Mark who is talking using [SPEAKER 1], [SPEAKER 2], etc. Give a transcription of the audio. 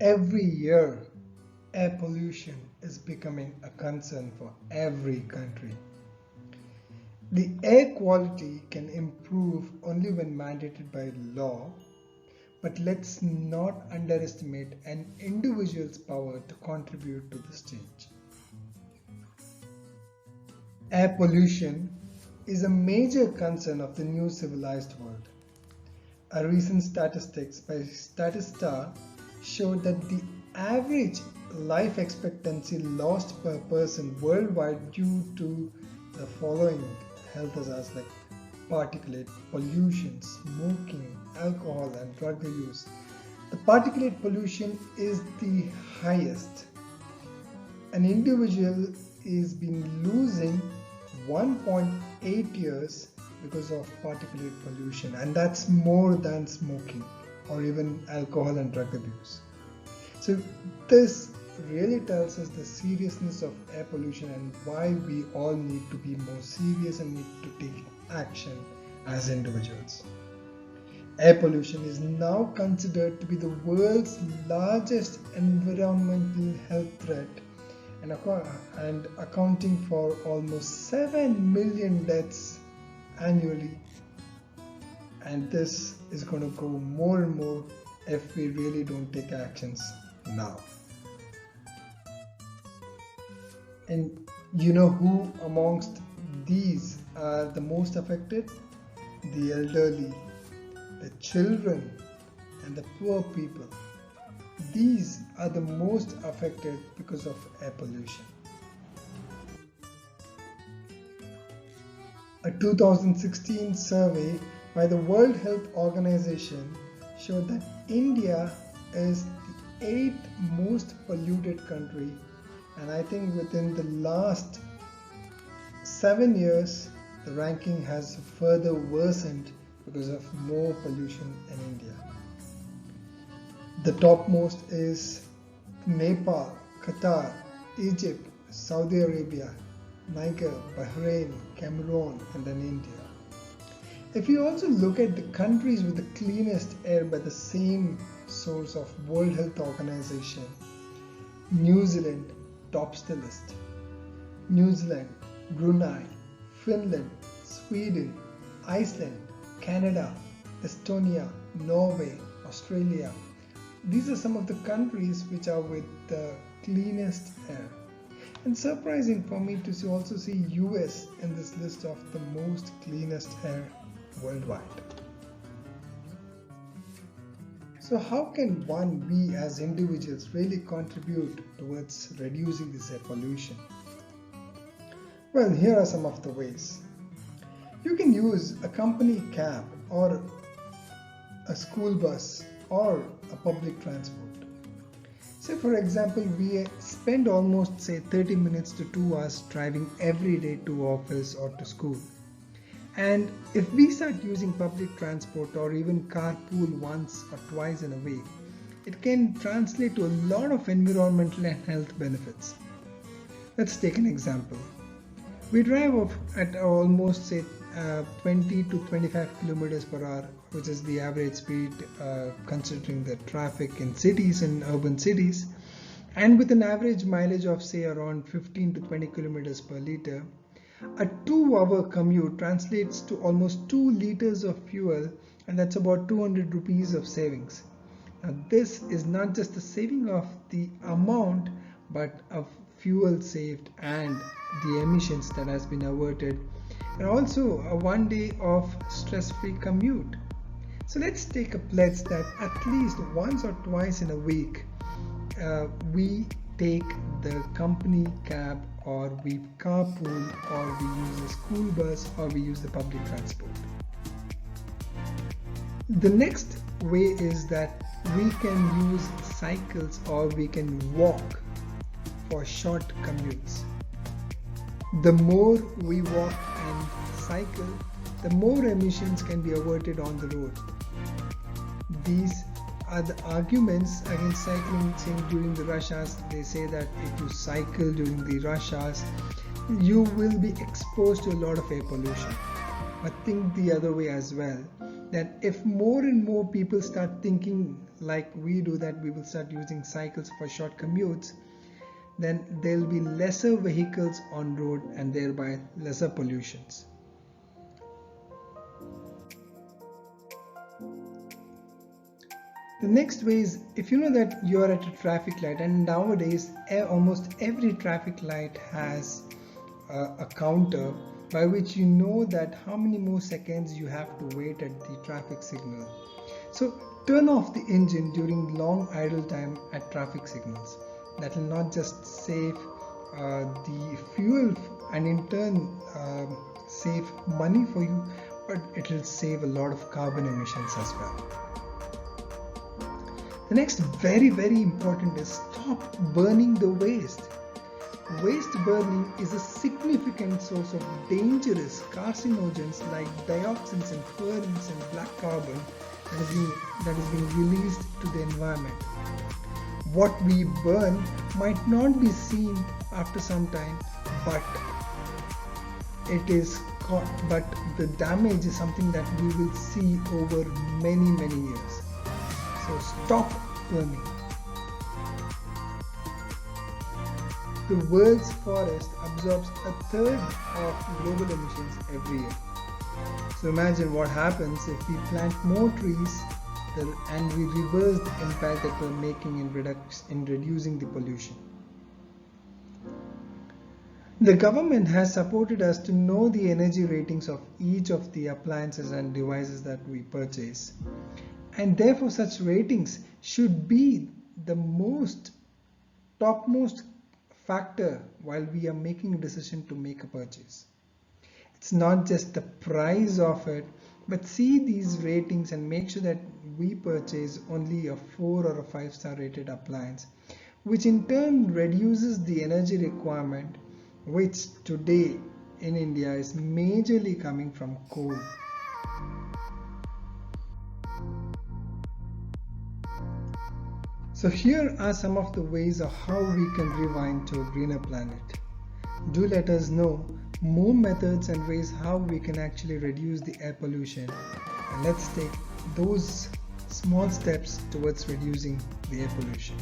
[SPEAKER 1] Every year, air pollution is becoming a concern for every country. The air quality can improve only when mandated by law, but let's not underestimate an individual's power to contribute to this change. Air pollution is a major concern of the new civilized world. A recent statistics by Statista showed that the average life expectancy lost per person worldwide due to the following health hazards like particulate pollution, smoking, alcohol and drug use. The particulate pollution is the highest. An individual is been losing 1.8 years because of particulate pollution, and that's more than smoking or even alcohol and drug abuse. So this really tells us the seriousness of air pollution and why we all need to be more serious and need to take action as individuals. Air pollution is now considered to be the world's largest environmental health threat and accounting for almost 7 million deaths annually. And this is going to go more and more if we really don't take actions now. And you know who amongst these are the most affected? The elderly, the children, and the poor people. These are the most affected because of air pollution. A 2016 survey by the World Health Organization showed that India is the 8th most polluted country, and I think within the last 7 years the ranking has further worsened because of more pollution in India. The topmost is Nepal, Qatar, Egypt, Saudi Arabia, Niger, Bahrain, Cameroon, and then India. If you also look at the countries with the cleanest air by the same source of World Health Organization, New Zealand tops the list. New Zealand, Brunei, Finland, Sweden, Iceland, Canada, Estonia, Norway, Australia. These are some of the countries which are with the cleanest air. And surprising for me to also see US in this list of the most cleanest air worldwide. So how can we as individuals really contribute towards reducing this air pollution? Well, here are some of the ways. You can use a company cab or a school bus or a public transport. Say for example, we spend almost 30 minutes to 2 hours driving every day to office or to school. And if we start using public transport or even carpool once or twice in a week, it can translate to a lot of environmental and health benefits. Let's take an example. We drive at almost 20 to 25 kilometers per hour, which is the average speed considering the traffic in cities and urban cities, and with an average mileage of say around 15 to 20 kilometers per liter. A 2-hour commute translates to almost 2 liters of fuel, and that's about 200 rupees of savings. Now this is not just the saving of the amount, but of fuel saved and the emissions that has been averted, and also a 1 day of stress-free commute. So let's take a pledge that at least once or twice in a week we take the company cab, or we carpool, or we use a school bus, or we use the public transport. The next way is that we can use cycles or we can walk for short commutes. The more we walk and cycle, the more emissions can be averted on the road. These are the arguments against cycling, saying during the rush hours. They say that if you cycle during the rush hours, you will be exposed to a lot of air pollution. But think the other way as well, that if more and more people start thinking like we do, that we will start using cycles for short commutes, then there will be lesser vehicles on road and thereby lesser pollutions. The next way is, if you know that you are at a traffic light, and nowadays almost every traffic light has a counter by which you know that how many more seconds you have to wait at the traffic signal. So turn off the engine during long idle time at traffic signals. That will not just save the fuel and in turn save money for you, but it will save a lot of carbon emissions as well. The next very important is stop burning the waste. Waste burning is a significant source of dangerous carcinogens like dioxins and furans and black carbon that is being released to the environment. What we burn might not be seen after some time, but the damage is something that we will see over many years. So stop burning. The world's forest absorbs a third of global emissions every year. So imagine what happens if we plant more trees and we reverse the impact that we're making in reducing the pollution. The government has supported us to know the energy ratings of each of the appliances and devices that we purchase. And therefore such ratings should be the topmost factor while we are making a decision to make a purchase. It's not just the price of it, but see these ratings and make sure that we purchase only a 4 or a 5-star rated appliance, which in turn reduces the energy requirement, which today in India is majorly coming from coal. So here are some of the ways of how we can rewind to a greener planet. Do let us know more methods and ways how we can actually reduce the air pollution, and let's take those small steps towards reducing the air pollution.